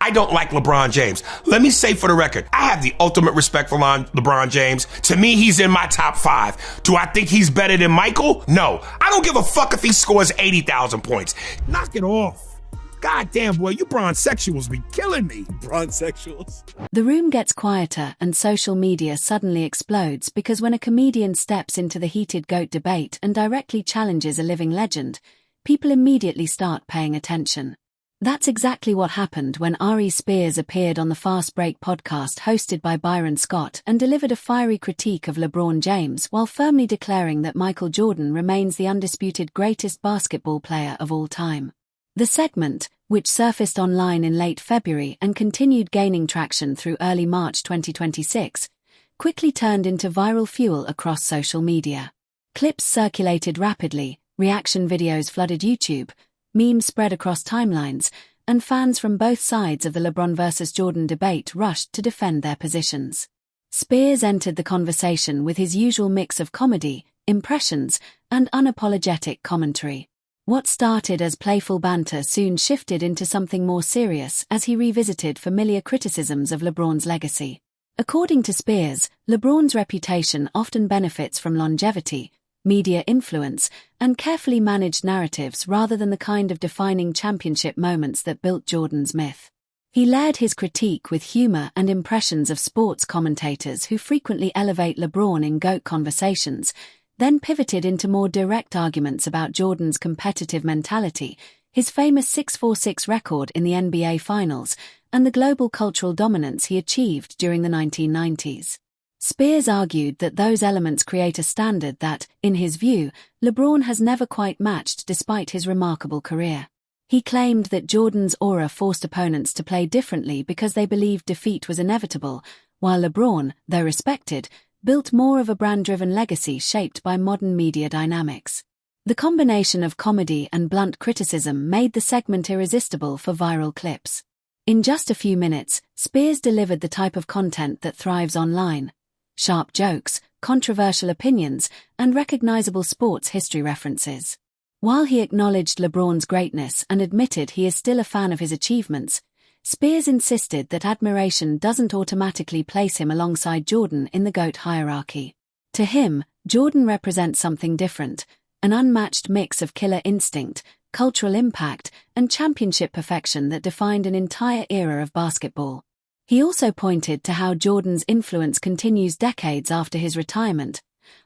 I don't like LeBron James. Let me say for the record, I have the ultimate respect for LeBron James. To me, he's in my top 5. Do I think he's better than Michael? No. I don't give a fuck if he scores 80,000 points. Knock it off. God damn, boy, you bronzexuals be killing me. Bronzexuals. The room gets quieter and social media suddenly explodes because when a comedian steps into the heated GOAT debate and directly challenges a living legend, people immediately start paying attention. That's exactly what happened when Aries Spears appeared on the Fast Break podcast hosted by Byron Scott and delivered a fiery critique of LeBron James while firmly declaring that Michael Jordan remains the undisputed greatest basketball player of all time. The segment, which surfaced online in late February and continued gaining traction through early March 2026, quickly turned into viral fuel across social media. Clips circulated rapidly, reaction videos flooded YouTube, memes spread across timelines, and fans from both sides of the LeBron versus Jordan debate rushed to defend their positions. Spears entered the conversation with his usual mix of comedy, impressions, and unapologetic commentary. What started as playful banter soon shifted into something more serious as he revisited familiar criticisms of LeBron's legacy. According to Spears, LeBron's reputation often benefits from longevity, media influence, and carefully managed narratives rather than the kind of defining championship moments that built Jordan's myth. He layered his critique with humor and impressions of sports commentators who frequently elevate LeBron in GOAT conversations, then pivoted into more direct arguments about Jordan's competitive mentality, his famous 6-4-6 record in the NBA Finals, and the global cultural dominance he achieved during the 1990s. Spears argued that those elements create a standard that, in his view, LeBron has never quite matched despite his remarkable career. He claimed that Jordan's aura forced opponents to play differently because they believed defeat was inevitable, while LeBron, though respected, built more of a brand-driven legacy shaped by modern media dynamics. The combination of comedy and blunt criticism made the segment irresistible for viral clips. In just a few minutes, Spears delivered the type of content that thrives online: sharp jokes, controversial opinions, and recognizable sports history references. While he acknowledged LeBron's greatness and admitted he is still a fan of his achievements, Spears insisted that admiration doesn't automatically place him alongside Jordan in the GOAT hierarchy. To him, Jordan represents something different, an unmatched mix of killer instinct, cultural impact, and championship perfection that defined an entire era of basketball. He also pointed to how Jordan's influence continues decades after his retirement,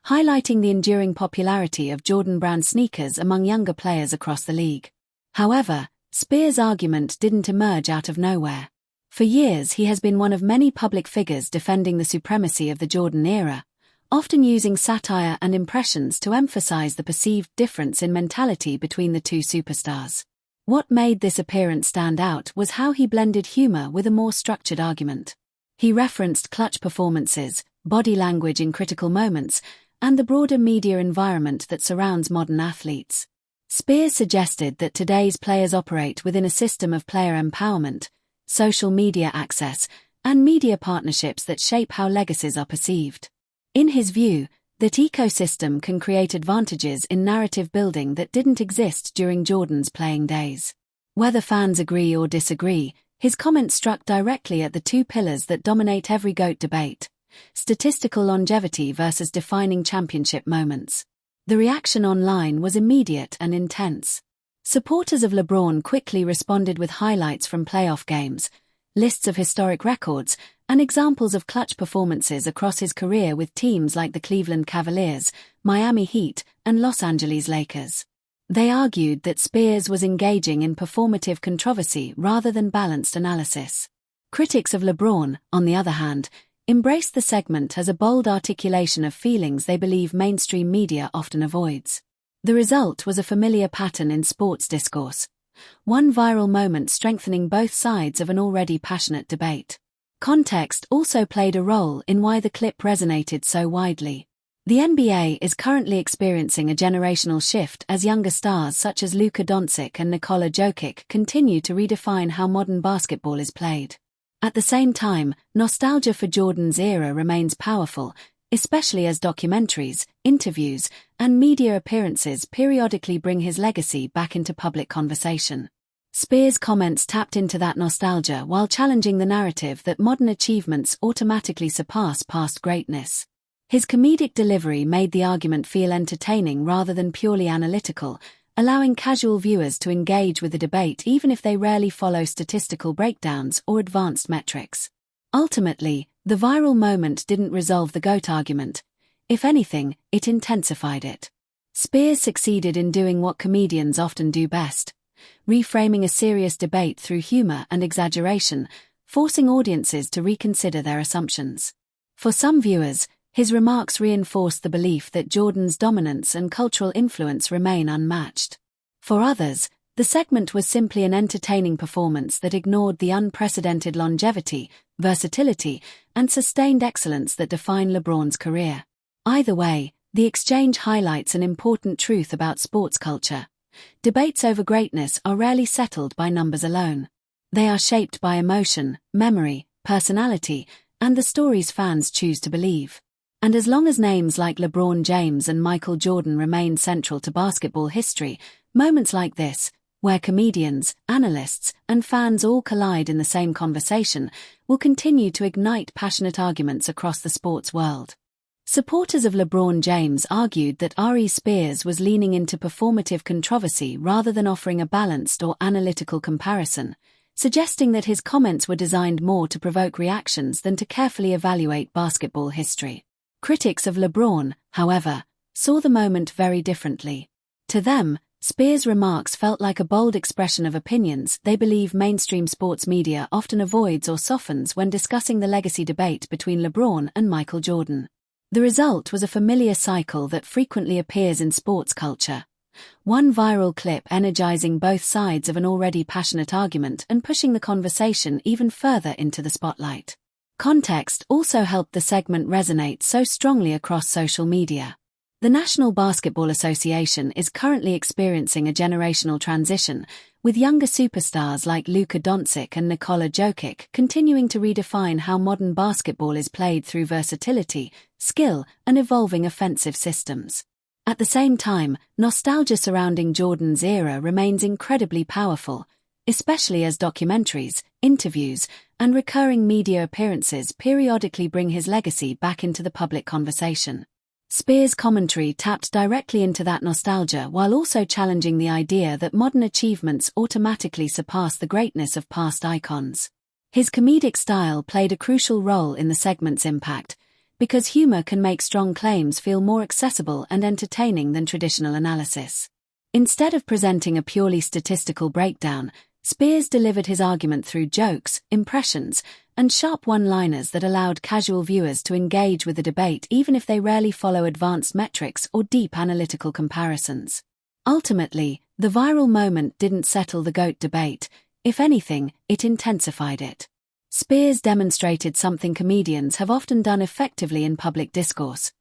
highlighting the enduring popularity of Jordan brand sneakers among younger players across the league. However, Spears' argument didn't emerge out of nowhere. For years he has been one of many public figures defending the supremacy of the Jordan era, often using satire and impressions to emphasize the perceived difference in mentality between the two superstars. What made this appearance stand out was how he blended humor with a more structured argument. He referenced clutch performances, body language in critical moments, and the broader media environment that surrounds modern athletes. Spears suggested that today's players operate within a system of player empowerment, social media access, and media partnerships that shape how legacies are perceived. In his view, that ecosystem can create advantages in narrative building that didn't exist during Jordan's playing days. Whether fans agree or disagree, his comment struck directly at the two pillars that dominate every GOAT debate: statistical longevity versus defining championship moments. The reaction online was immediate and intense. Supporters of LeBron quickly responded with highlights from playoff games, lists of historic records, and examples of clutch performances across his career with teams like the Cleveland Cavaliers, Miami Heat, and Los Angeles Lakers. They argued that Spears was engaging in performative controversy rather than balanced analysis. Critics of LeBron, on the other hand, embraced the segment as a bold articulation of feelings they believe mainstream media often avoids. The result was a familiar pattern in sports discourse, one viral moment strengthening both sides of an already passionate debate. Context also played a role in why the clip resonated so widely. The NBA is currently experiencing a generational shift as younger stars such as Luka Doncic and Nikola Jokic continue to redefine how modern basketball is played. At the same time, nostalgia for Jordan's era remains powerful, especially as documentaries, interviews, and media appearances periodically bring his legacy back into public conversation. Spears' comments tapped into that nostalgia while challenging the narrative that modern achievements automatically surpass past greatness. His comedic delivery made the argument feel entertaining rather than purely analytical, allowing casual viewers to engage with the debate even if they rarely follow statistical breakdowns or advanced metrics. Ultimately, the viral moment didn't resolve the GOAT argument. If anything, it intensified it. Spears succeeded in doing what comedians often do best: reframing a serious debate through humor and exaggeration, forcing audiences to reconsider their assumptions. For some viewers, his remarks reinforced the belief that Jordan's dominance and cultural influence remain unmatched. For others, the segment was simply an entertaining performance that ignored the unprecedented longevity, versatility, and sustained excellence that define LeBron's career. Either way, the exchange highlights an important truth about sports culture. Debates over greatness are rarely settled by numbers alone. They are shaped by emotion, memory, personality, and the stories fans choose to believe. And as long as names like LeBron James and Michael Jordan remain central to basketball history, moments like this, where comedians, analysts, and fans all collide in the same conversation, will continue to ignite passionate arguments across the sports world. Supporters of LeBron James argued that Aries Spears was leaning into performative controversy rather than offering a balanced or analytical comparison, suggesting that his comments were designed more to provoke reactions than to carefully evaluate basketball history. Critics of LeBron, however, saw the moment very differently. To them, Spears' remarks felt like a bold expression of opinions they believe mainstream sports media often avoids or softens when discussing the legacy debate between LeBron and Michael Jordan. The result was a familiar cycle that frequently appears in sports culture. One viral clip energizing both sides of an already passionate argument and pushing the conversation even further into the spotlight. Context also helped the segment resonate so strongly across social media. The National Basketball Association is currently experiencing a generational transition, with younger superstars like Luka Doncic and Nikola Jokic continuing to redefine how modern basketball is played through versatility, skill, and evolving offensive systems. At the same time, nostalgia surrounding Jordan's era remains incredibly powerful, especially as documentaries, interviews, and recurring media appearances periodically bring his legacy back into the public conversation. Spears' commentary tapped directly into that nostalgia while also challenging the idea that modern achievements automatically surpass the greatness of past icons. His comedic style played a crucial role in the segment's impact, because humor can make strong claims feel more accessible and entertaining than traditional analysis. Instead of presenting a purely statistical breakdown, Spears delivered his argument through jokes, impressions, and sharp one-liners that allowed casual viewers to engage with the debate even if they rarely follow advanced metrics or deep analytical comparisons. Ultimately, the viral moment didn't settle the GOAT debate. If anything, it intensified it. Spears demonstrated something comedians have often done effectively in public discourse: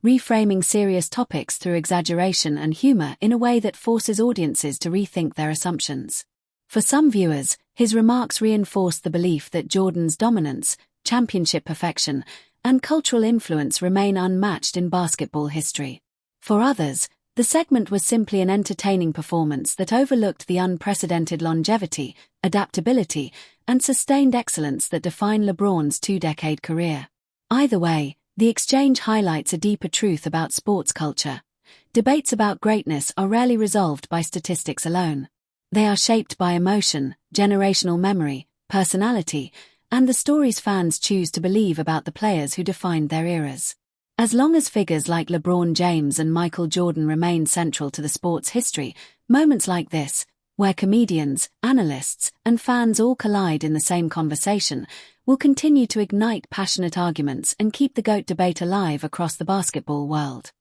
reframing serious topics through exaggeration and humor in a way that forces audiences to rethink their assumptions. For some viewers, his remarks reinforced the belief that Jordan's dominance, championship perfection, and cultural influence remain unmatched in basketball history. For others, the segment was simply an entertaining performance that overlooked the unprecedented longevity, adaptability, and sustained excellence that define LeBron's two-decade career. Either way, the exchange highlights a deeper truth about sports culture. Debates about greatness are rarely resolved by statistics alone. They are shaped by emotion, generational memory, personality, and the stories fans choose to believe about the players who defined their eras. As long as figures like LeBron James and Michael Jordan remain central to the sport's history, moments like this, where comedians, analysts, and fans all collide in the same conversation, will continue to ignite passionate arguments and keep the GOAT debate alive across the basketball world.